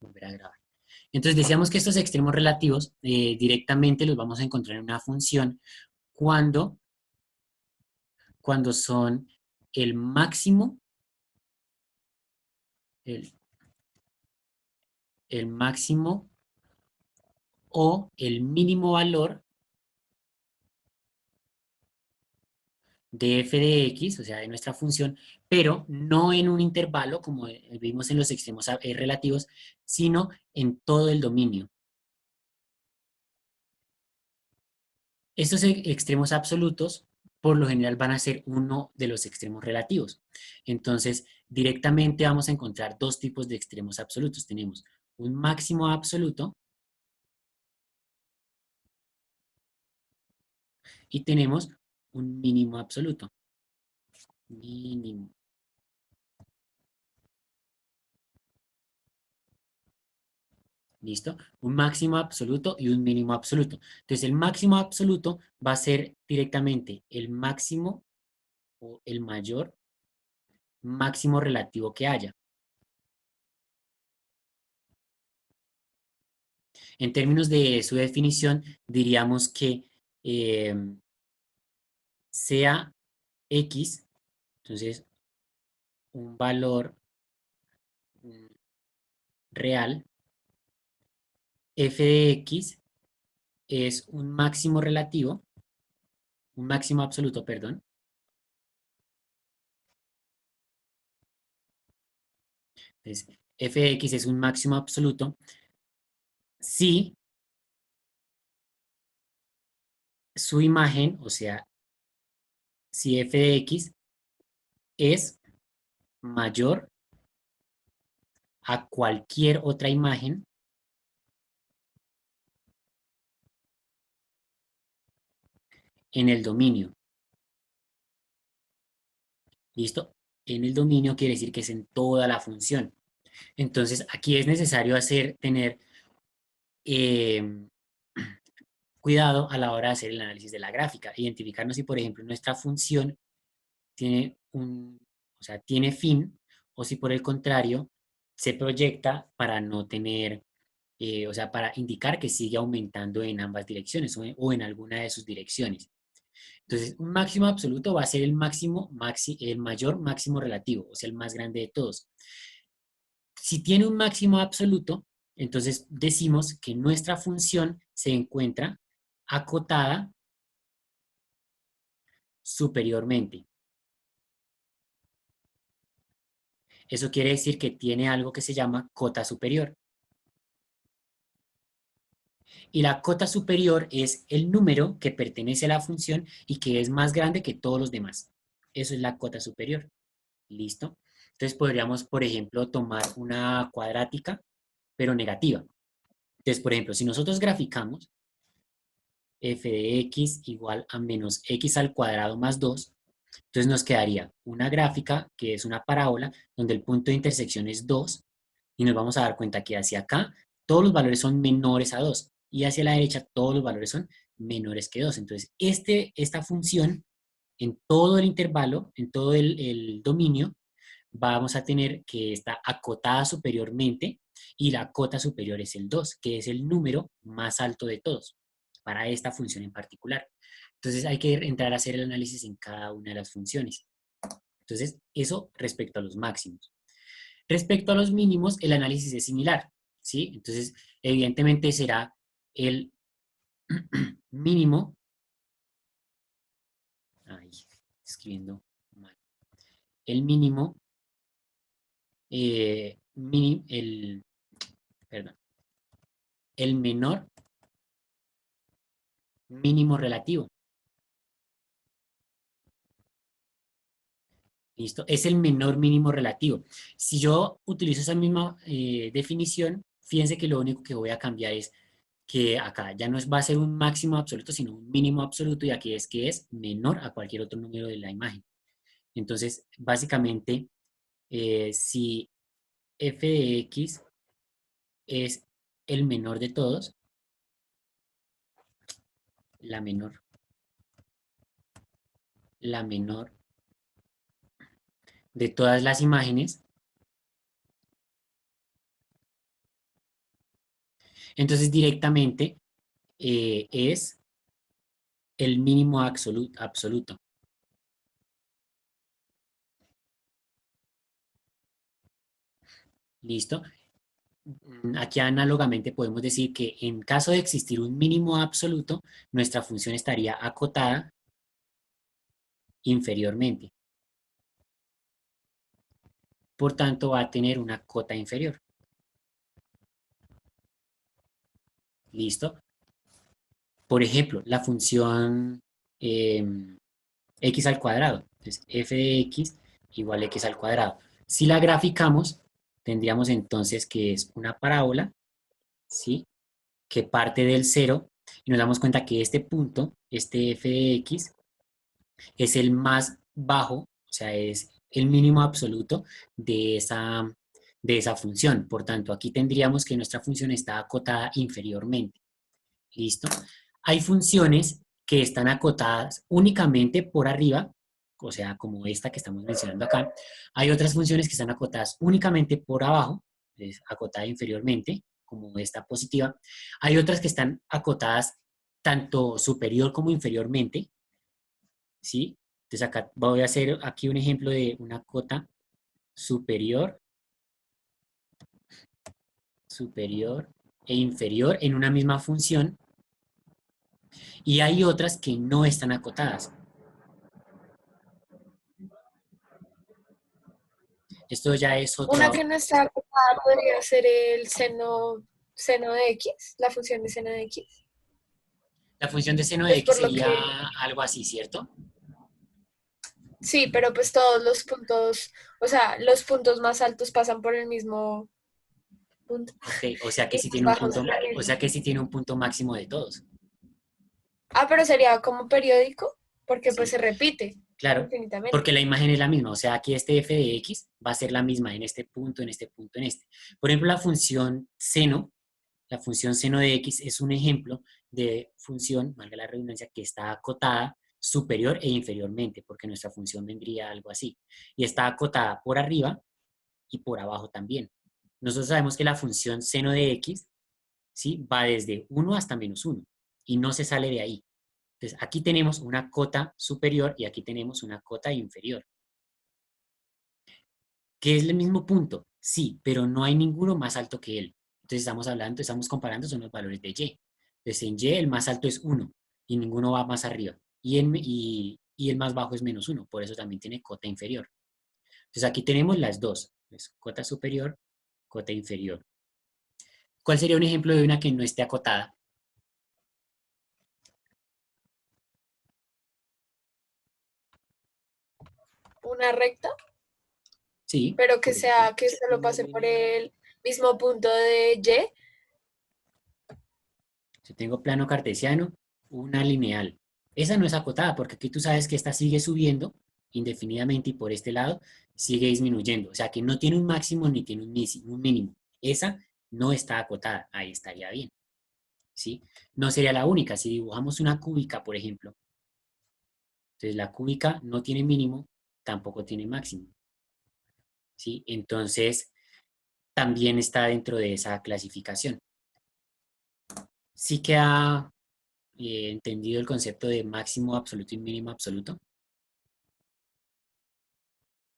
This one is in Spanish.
volver a grabar. Entonces decíamos que estos extremos relativos directamente los vamos a encontrar en una función cuando, cuando son el máximo, el, el máximo o el mínimo valor de f de x, o sea, de nuestra función, pero no en un intervalo como vimos en los extremos relativos, sino en todo el dominio. Estos extremos absolutos por lo general van a ser uno de los extremos relativos. Entonces, directamente vamos a encontrar dos tipos de extremos absolutos. Tenemos un máximo absoluto y tenemos un mínimo absoluto. Mínimo. ¿Listo? Un máximo absoluto y un mínimo absoluto. Entonces, el máximo absoluto va a ser directamente el máximo o el mayor máximo relativo que haya. En términos de su definición, diríamos que eh, sea x, entonces un valor real, f de x es un máximo relativo, un máximo absoluto, perdón. Entonces, f de x es un máximo absoluto si su imagen, o sea, si f de x es mayor a cualquier otra imagen en el dominio. ¿Listo? En el dominio quiere decir que es en toda la función. Entonces, aquí es necesario tener eh, cuidado a la hora de hacer el análisis de la gráfica, identificarnos si, por ejemplo, nuestra función tiene o sea, tiene fin, o si por el contrario se proyecta para no tener, o sea, para indicar que sigue aumentando en ambas direcciones o en alguna de sus direcciones. Entonces, un máximo absoluto va a ser el el mayor máximo relativo, o sea, el más grande de todos. Si tiene un máximo absoluto, entonces decimos que nuestra función se encuentra acotada superiormente. Eso quiere decir que tiene algo que se llama cota superior. Y la cota superior es el número que pertenece a la función y que es más grande que todos los demás. Eso es la cota superior. ¿Listo? Entonces podríamos, por ejemplo, tomar una cuadrática, pero negativa. Entonces, por ejemplo, si nosotros graficamos f de x igual a menos x al cuadrado más 2, entonces nos quedaría una gráfica que es una parábola donde el punto de intersección es 2 y nos vamos a dar cuenta que hacia acá todos los valores son menores a 2 y hacia la derecha todos los valores son menores que 2. Entonces, esta función en todo el intervalo, en todo el dominio, vamos a tener que está acotada superiormente y la cota superior es el 2, que es el número más alto de todos para esta función en particular. Entonces hay que entrar a hacer el análisis en cada una de las funciones. Entonces, eso respecto a los máximos. Respecto a los mínimos, el análisis es similar, ¿sí? Entonces, evidentemente será el mínimo, ay, escribiendo mal, el mínimo, perdón, el menor mínimo relativo. ¿Listo? Es el menor mínimo relativo. Si yo utilizo esa misma definición, fíjense que lo único que voy a cambiar es que acá ya no va a ser un máximo absoluto, sino un mínimo absoluto, y aquí es que es menor a cualquier otro número de la imagen. Entonces, básicamente, si f de x es el menor de todos, la menor, la menor de todas las imágenes, Entonces directamente es el mínimo absoluto. ¿Listo? Aquí análogamente podemos decir que en caso de existir un mínimo absoluto, nuestra función estaría acotada inferiormente. Por tanto, va a tener una cota inferior. ¿Listo? Por ejemplo, la función x al cuadrado. Entonces, f de x igual a x al cuadrado. Si la graficamos, tendríamos entonces que es una parábola, ¿sí? Que parte del cero y nos damos cuenta que este punto, este f de x, es el más bajo, o sea, es el mínimo absoluto de esa función. Por tanto, aquí tendríamos que nuestra función está acotada inferiormente. ¿Listo? Hay funciones que están acotadas únicamente por arriba, o sea, como esta que estamos mencionando acá. Hay otras funciones que están acotadas únicamente por abajo, es acotada inferiormente, como esta positiva. Hay otras que están acotadas tanto superior como inferiormente, ¿sí? Entonces acá voy a hacer aquí un ejemplo de una cota superior, superior e inferior en una misma función, y hay otras que no están acotadas. Esto ya es Una otro, que no está acotada podría ser el seno de x, la función de seno de x. la función de seno de Pues x por lo sería que, algo así, ¿cierto? sí, pero pues todos los puntos, o sea, los puntos más altos pasan por el mismo punto Ok, o sea que y sí los tiene un bajos punto, por el o mismo. sea que sí tiene un punto máximo de todos. Ah, pero sería como periódico, porque pues Sí, se repite claro, porque infinitamente. la imagen es la misma, o sea, aquí este f de x va a ser la misma en este punto, en este punto, en este. Por ejemplo, la función seno de x es un ejemplo de función, valga la redundancia, que está acotada superior e inferiormente, porque nuestra función vendría algo así. Y está acotada por arriba y por abajo también. Nosotros sabemos que la función seno de x, ¿sí? Va desde 1 hasta -1 y no se sale de ahí. Entonces, aquí tenemos una cota superior y aquí tenemos una cota inferior. ¿Que es el mismo punto? Sí, pero no hay ninguno más alto que él. Entonces, estamos comparando son los valores de y. Entonces, en y el más alto es 1 y ninguno va más arriba. Y el más bajo es -1, por eso también tiene cota inferior. Entonces, aquí tenemos las dos, pues, cota superior, cota inferior. ¿Cuál sería un ejemplo de una que no esté acotada? Una recta, Sí, pero que por ejemplo. sea que solo pase por el mismo punto de y. Si tengo plano cartesiano, una lineal. Esa no es acotada porque aquí tú sabes que esta sigue subiendo indefinidamente y por este lado sigue disminuyendo. O sea que no tiene un máximo ni tiene un mínimo. Esa no está acotada. Ahí estaría bien. ¿Sí? No sería la única. Si dibujamos una cúbica, por ejemplo, entonces la cúbica no tiene mínimo, tampoco tiene máximo. ¿Sí? Entonces también está dentro de esa clasificación. Sí queda entendido el concepto de máximo absoluto y mínimo absoluto.